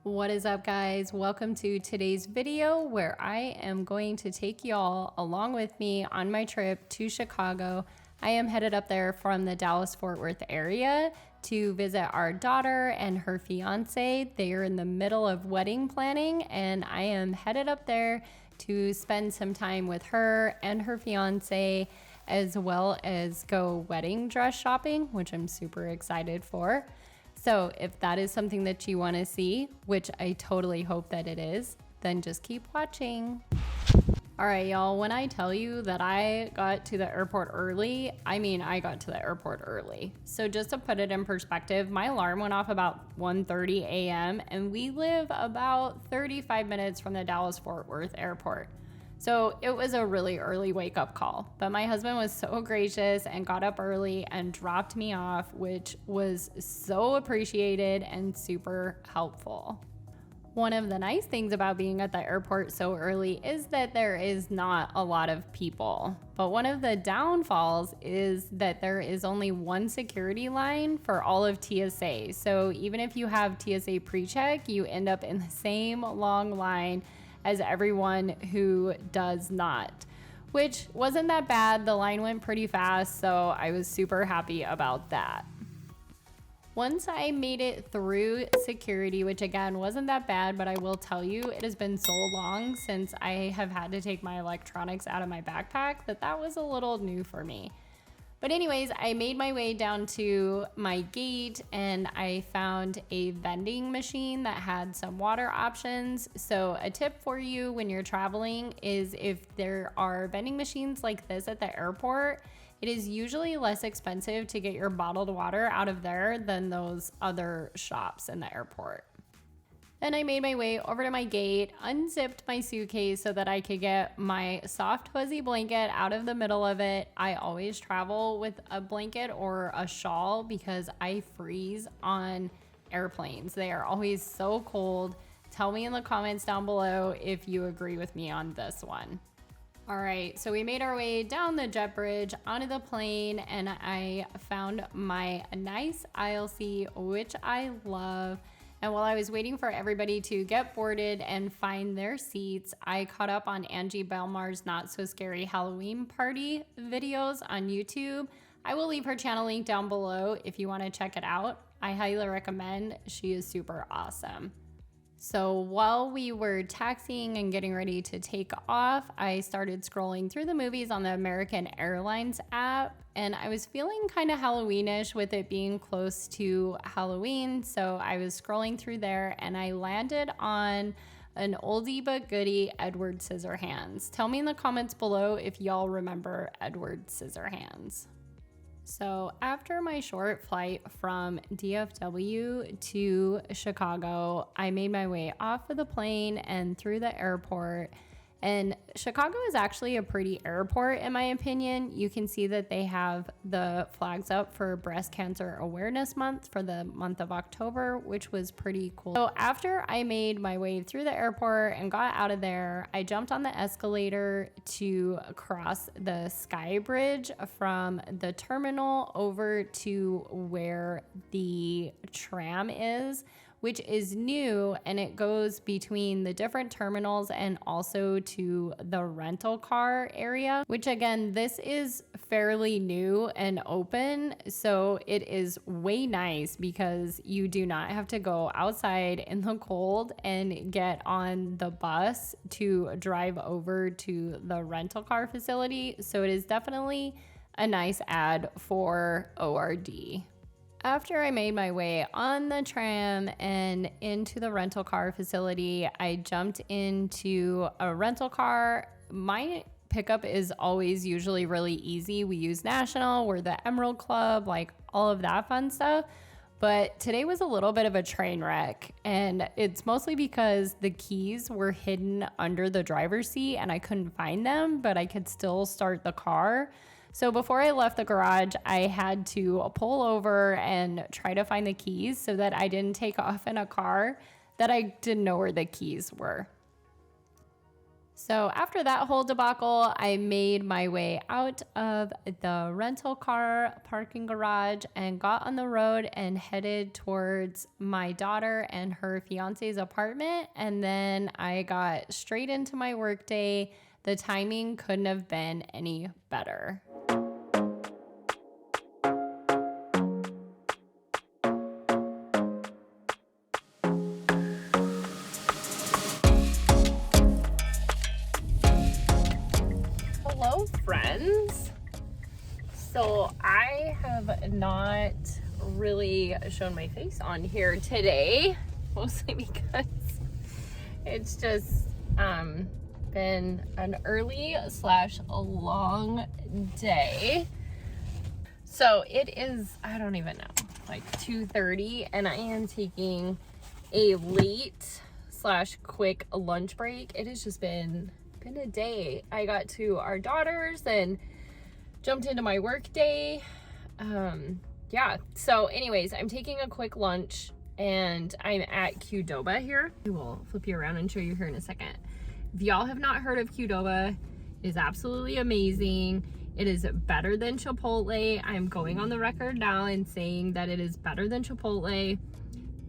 What is up, guys? Welcome to today's video where I am going to take y'all along with me on my trip to Chicago. I am headed up there from the Dallas-Fort Worth area to visit our daughter and her fiance. They are in the middle of wedding planning, and I am headed up there to spend some time with her and her fiance, as well as go wedding dress shopping, which I'm super excited for. So if that is something that you want to see, which I totally hope that it is, then just keep watching. All right, y'all, when I tell you that I got to the airport early, I mean I got to the airport early. So just to put it in perspective, my alarm went off about 1:30 a.m. and we live about 35 minutes from the Dallas-Fort Worth airport. So it was a really early wake-up call, but my husband was so gracious and got up early and dropped me off, which was so appreciated and super helpful. One of the nice things about being at the airport so early is that there is not a lot of people. But one of the downfalls is that there is only one security line for all of TSA. So even if you have TSA pre-check, you end up in the same long line as everyone who does not, which wasn't that bad. The line went pretty fast, so I was super happy about that. Once I made it through security, which again wasn't that bad, but I will tell you, it has been so long since I have had to take my electronics out of my backpack that was a little new for me. But anyways, I made my way down to my gate and I found a vending machine that had some water options. So a tip for you when you're traveling is if there are vending machines like this at the airport, it is usually less expensive to get your bottled water out of there than those other shops in the airport. Then I made my way over to my gate, unzipped my suitcase so that I could get my soft fuzzy blanket out of the middle of it. I always travel with a blanket or a shawl because I freeze on airplanes. They are always so cold. Tell me in the comments down below if you agree with me on this one. All right, so we made our way down the jet bridge onto the plane and I found my nice aisle seat, which I love. And while I was waiting for everybody to get boarded and find their seats, I caught up on Angie Belmar's Not So Scary Halloween Party videos on YouTube. I will leave her channel link down below if you want to check it out. I highly recommend. She is super awesome. So while we were taxiing and getting ready to take off, I started scrolling through the movies on the American Airlines app, and I was feeling kind of Halloweenish with it being close to Halloween. So I was scrolling through there and I landed on an oldie but goodie, Edward Scissorhands. Tell me in the comments below if y'all remember Edward Scissorhands. So after my short flight from DFW to Chicago, I made my way off of the plane and through the airport. And Chicago is actually a pretty airport, in my opinion. You can see that they have the flags up for Breast Cancer Awareness Month for the month of October, which was pretty cool. So after I made my way through the airport and got out of there, I jumped on the escalator to cross the Sky Bridge from the terminal over to where the tram is, which is new, and it goes between the different terminals and also to the rental car area, which again, this is fairly new and open. So it is way nice because you do not have to go outside in the cold and get on the bus to drive over to the rental car facility. So it is definitely a nice ad for ORD. After I made my way on the tram and into the rental car facility, I jumped into a rental car. My pickup is always usually really easy. We use National, we're the Emerald Club, like all of that fun stuff. But today was a little bit of a train wreck, and it's mostly because the keys were hidden under the driver's seat and I couldn't find them, but I could still start the car. So before I left the garage, I had to pull over and try to find the keys so that I didn't take off in a car that I didn't know where the keys were. So after that whole debacle, I made my way out of the rental car parking garage and got on the road and headed towards my daughter and her fiance's apartment. And then I got straight into my workday. The timing couldn't have been any better. Hello, friends. So I have not really shown my face on here today, mostly because it's just been an early / a long day. So it is, I don't even know, like 2:30, and I am taking a late / quick lunch break. It has just been a day. I got to our daughter's and jumped into my work day. Yeah, so anyways, I'm taking a quick lunch and I'm at Qdoba here. I will flip you around and show you here in a second. If y'all have not heard of Qdoba, it is absolutely amazing. It is better than Chipotle. I'm going on the record now and saying that it is better than Chipotle,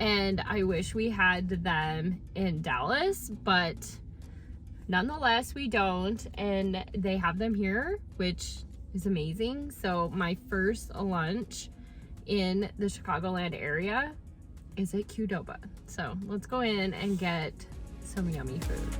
and I wish we had them in Dallas, but nonetheless, we don't, and they have them here, which is amazing. So my first lunch in the Chicagoland area is at Qdoba. So let's go in and get some yummy food.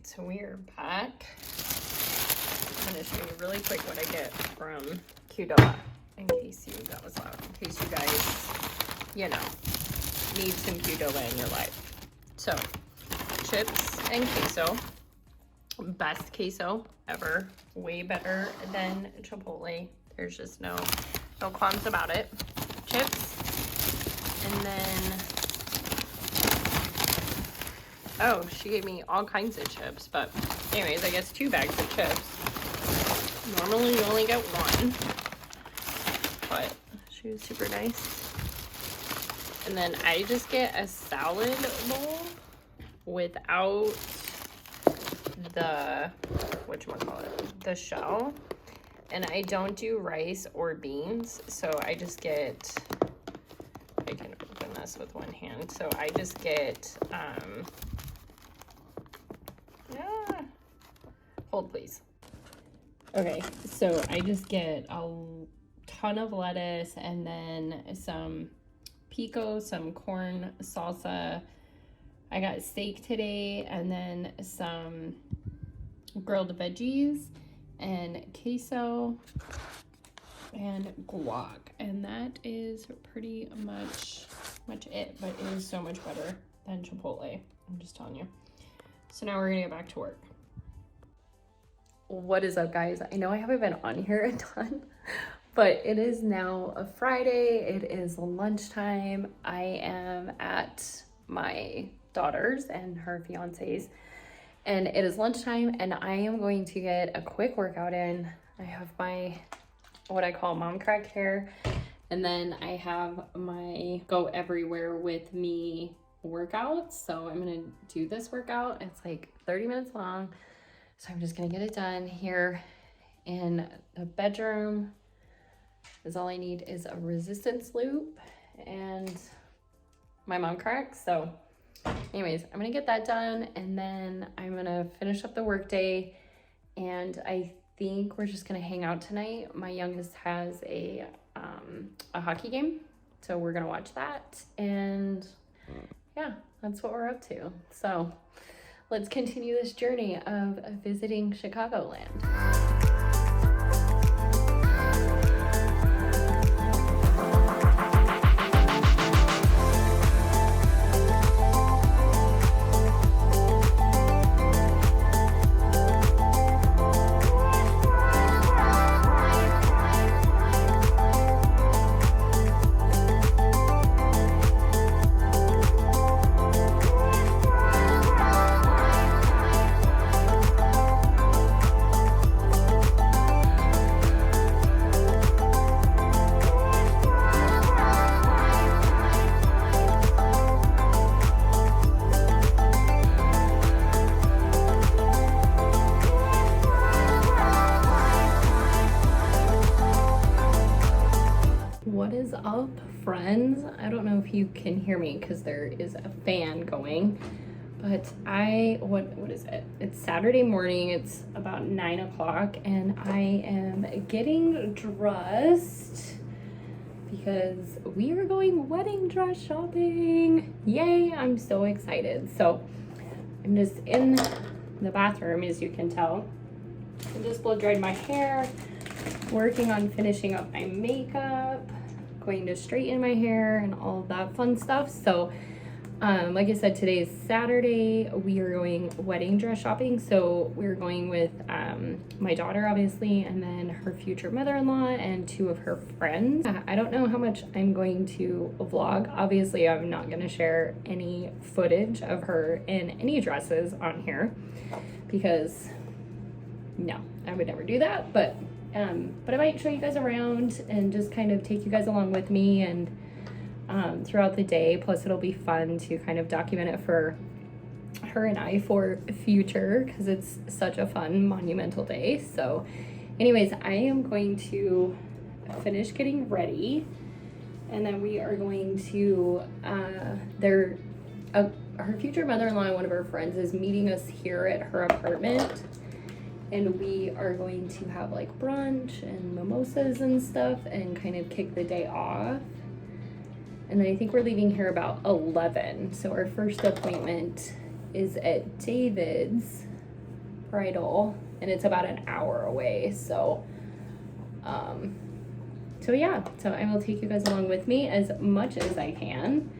So we are back. I'm going to show you really quick what I get from Qdoba, in case that was loud, in case you guys, need some Qdoba in your life. So, chips and queso. Best queso ever. Way better than Chipotle. There's just no qualms about it. Chips. And then, oh, she gave me all kinds of chips, but anyways, I guess 2 bags of chips. Normally you only get 1, but she was super nice. And then I just get a salad bowl without the, the shell. And I don't do rice or beans, so I just get, I can open this with one hand. So I just get, hold please. Okay, so I just get a ton of lettuce and then some pico, some corn salsa. I got steak today and then some grilled veggies and queso and guac. And that is pretty much it, but it is so much better than Chipotle. I'm just telling you. So now we're gonna get back to work. What is up, guys? I know I haven't been on here a ton, but it is now a Friday. It is lunchtime. I am at my daughter's and her fiance's, and it is lunchtime, and I am going to get a quick workout in. I have my, what I call mom crack hair, and then I have my go everywhere with me workout. So I'm gonna do this workout. It's like 30 minutes long. So I'm just gonna get it done here in the bedroom. Is all I need is a resistance loop and my mom crack. So anyways, I'm gonna get that done, and then I'm gonna finish up the work day. And I think we're just gonna hang out tonight. My youngest has a hockey game, so we're gonna watch that, and yeah, that's what we're up to. So let's continue this journey of visiting Chicagoland. What is up, friends? I don't know if you can hear me because there is a fan going, but what is it? It's Saturday morning. It's about 9 o'clock, and I am getting dressed because we are going wedding dress shopping. Yay, I'm so excited. So I'm just in the bathroom, as you can tell. I just blow dried my hair, working on finishing up my makeup, going to straighten my hair and all of that fun stuff. So like I said, today is Saturday. We are going wedding dress shopping. So we're going with my daughter, obviously, and then her future mother-in-law and 2 of her friends. I don't know how much I'm going to vlog. Obviously, I'm not going to share any footage of her in any dresses on here because no, I would never do that. But I might show you guys around and just kind of take you guys along with me and throughout the day. Plus, it'll be fun to kind of document it for her and I for future because it's such a fun, monumental day. So anyways, I am going to finish getting ready, and then we are going to her future mother-in-law and one of her friends is meeting us here at her apartment. And we are going to have like brunch and mimosas and stuff and kind of kick the day off. And then I think we're leaving here about 11. So our first appointment is at David's Bridal, and it's about an hour away. So yeah, so I will take you guys along with me as much as I can.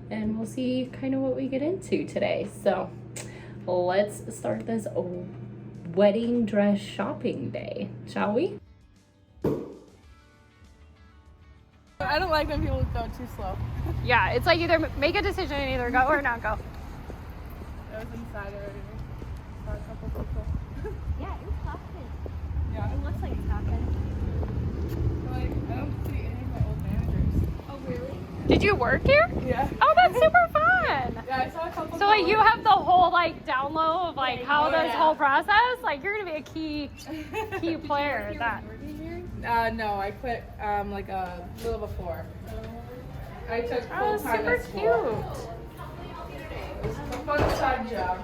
And we'll see kind of what we get into today. So let's start this wedding dress shopping day, shall we? I don't like when people go too slow. Yeah, it's like either make a decision and either go or not go. I was inside already. Saw a couple people. Yeah, it's popping. Yeah. It looks like it's popping. I don't see any of my old managers. Oh, really? Did you work here? Yeah. Oh, that's super fun. Yeah, I saw a couple. So like you have the whole like down low of like how Oh, this yeah. whole process, like you're gonna be a key player at that. No, I quit like a little before. I took Oh, full time super at school. cute. It was a fun side job.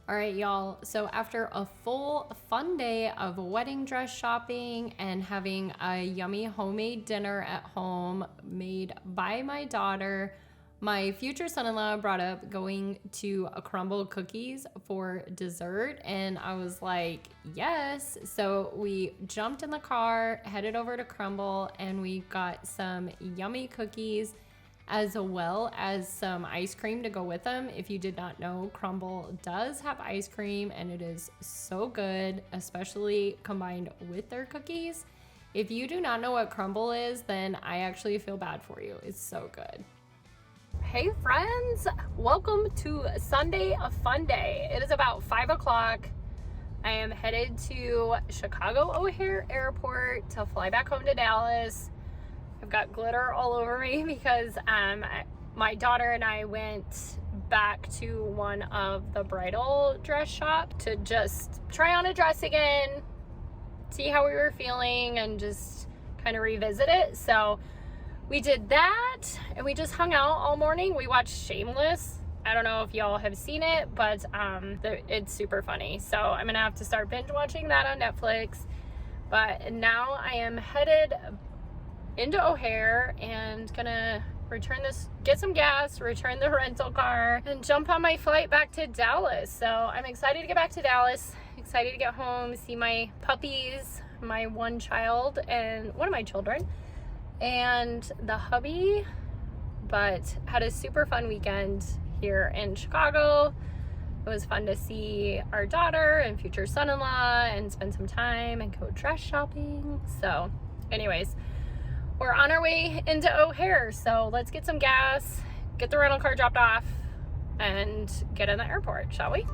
All right, y'all. So after a full fun day of wedding dress shopping and having a yummy homemade dinner at home made by my daughter, my future son-in-law brought up going to a Crumble Cookies for dessert, and I was like, yes. So we jumped in the car, headed over to Crumble, and we got some yummy cookies as well as some ice cream to go with them. If you did not know, Crumble does have ice cream, and it is so good, especially combined with their cookies. If you do not know what Crumble is, then I actually feel bad for you. It's so good. Hey friends, welcome to Sunday, a fun day. It is about 5 o'clock. I am headed to Chicago O'Hare Airport to fly back home to Dallas. I've got glitter all over me because my daughter and I went back to one of the bridal dress shop to just try on a dress again, see how we were feeling, and just kind of revisit it. So we did that, and we just hung out all morning. We watched Shameless. I don't know if y'all have seen it, but it's super funny. So I'm gonna have to start binge watching that on Netflix. But now I am headed into O'Hare and gonna get some gas, return the rental car, and jump on my flight back to Dallas. So I'm excited to get back to Dallas, excited to get home, see my puppies, my one child and one of my children, and the hubby. But had a super fun weekend here in Chicago. It was fun to see our daughter and future son-in-law and spend some time and go dress shopping. So anyways, we're on our way into O'Hare. So let's get some gas, get the rental car dropped off, and get in the airport, shall we?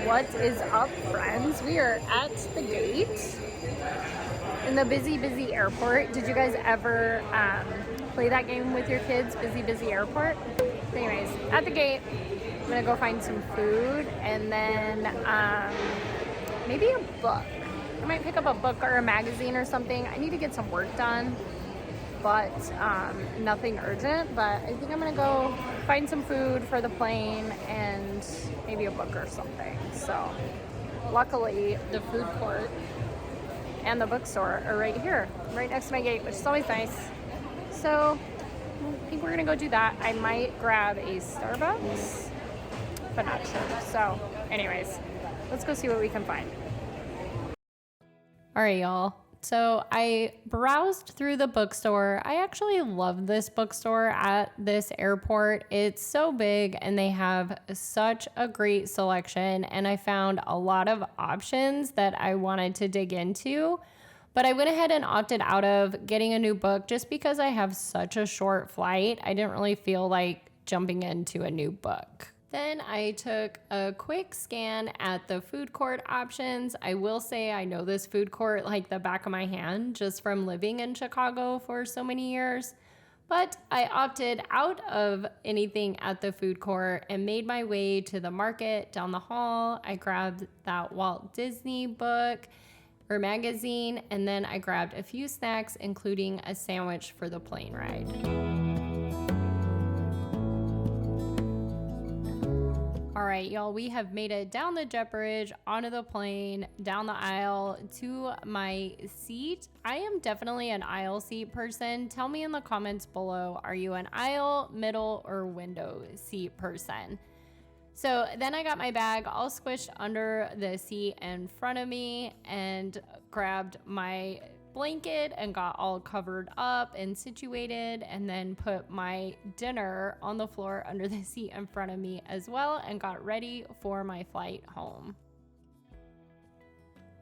What is up, friends? We are at the gate in the busy airport. Did you guys ever play that game with your kids, busy airport? Anyways, at the gate, I'm gonna go find some food and then maybe a book. I might pick up a book or a magazine or something. I need to get some work done, but nothing urgent. But I think I'm gonna go find some food for the plane and maybe a book or something. So luckily the food court and the bookstore are right here, right next to my gate, which is always nice. So I think we're gonna go do that. I might grab a Starbucks, but not sure. So anyways, let's go see what we can find. All right, y'all. So I browsed through the bookstore. I actually love this bookstore at this airport. It's so big and they have such a great selection, and I found a lot of options that I wanted to dig into. But I went ahead and opted out of getting a new book just because I have such a short flight. I didn't really feel like jumping into a new book. Then I took a quick scan at the food court options. I will say I know this food court like the back of my hand just from living in Chicago for so many years. But I opted out of anything at the food court and made my way to the market down the hall. I grabbed that Walt Disney book or magazine, and then I grabbed a few snacks, including a sandwich for the plane ride. All right, y'all, we have made it down the jet bridge, onto the plane, down the aisle to my seat. I am definitely an aisle seat person. Tell me in the comments below, are you an aisle, middle, or window seat person? So then I got my bag all squished under the seat in front of me and grabbed my blanket and got all covered up and situated, and then put my dinner on the floor under the seat in front of me as well, and got ready for my flight home.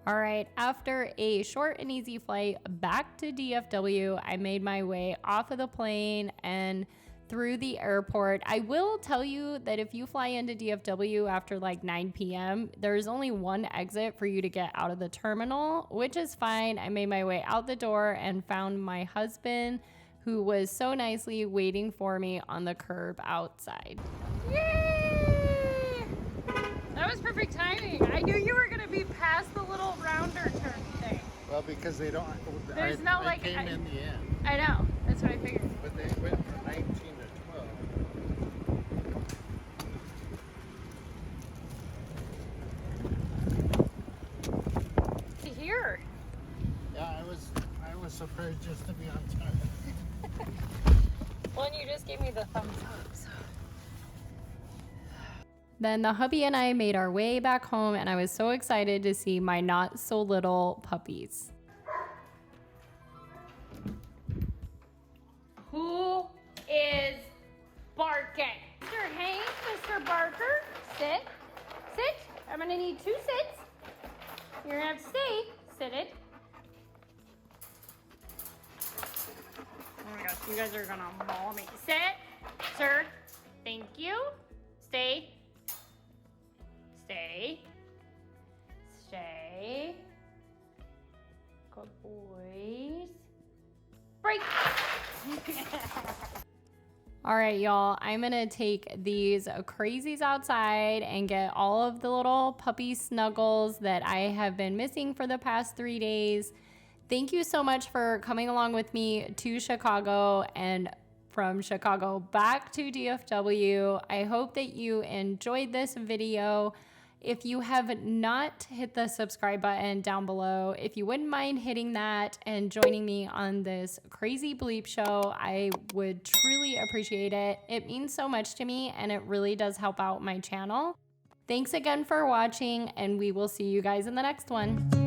All right, after a short and easy flight back to DFW, I made my way off of the plane and through the airport. I will tell you that if you fly into DFW after like 9 p.m., there's only one exit for you to get out of the terminal, which is fine. I made my way out the door and found my husband, who was so nicely waiting for me on the curb outside. Yay! That was perfect timing. I knew you were going to be past the little rounder turn thing. Well, because they don't. There's no like. They came in the end. I know. That's what I figured. But they went from 19 to 12. surprised just to be on time. Well, and you just gave me the thumbs up, so. Then the hubby and I made our way back home, and I was so excited to see my not so little puppies. Who is barking? Mr. Hank, Mr. Barker, sit. Sit. I'm gonna need 2 sits. You're gonna have to stay seated. Oh my gosh, you guys are gonna maul me. Sit, sir. Thank you. Stay. Stay. Stay. Good boys. Break. All right, y'all, I'm gonna take these crazies outside and get all of the little puppy snuggles that I have been missing for the past 3 days. Thank you so much for coming along with me to Chicago and from Chicago back to DFW. I hope that you enjoyed this video. If you have not hit the subscribe button down below, if you wouldn't mind hitting that and joining me on this crazy bleep show, I would truly appreciate it. It means so much to me and it really does help out my channel. Thanks again for watching, and we will see you guys in the next one.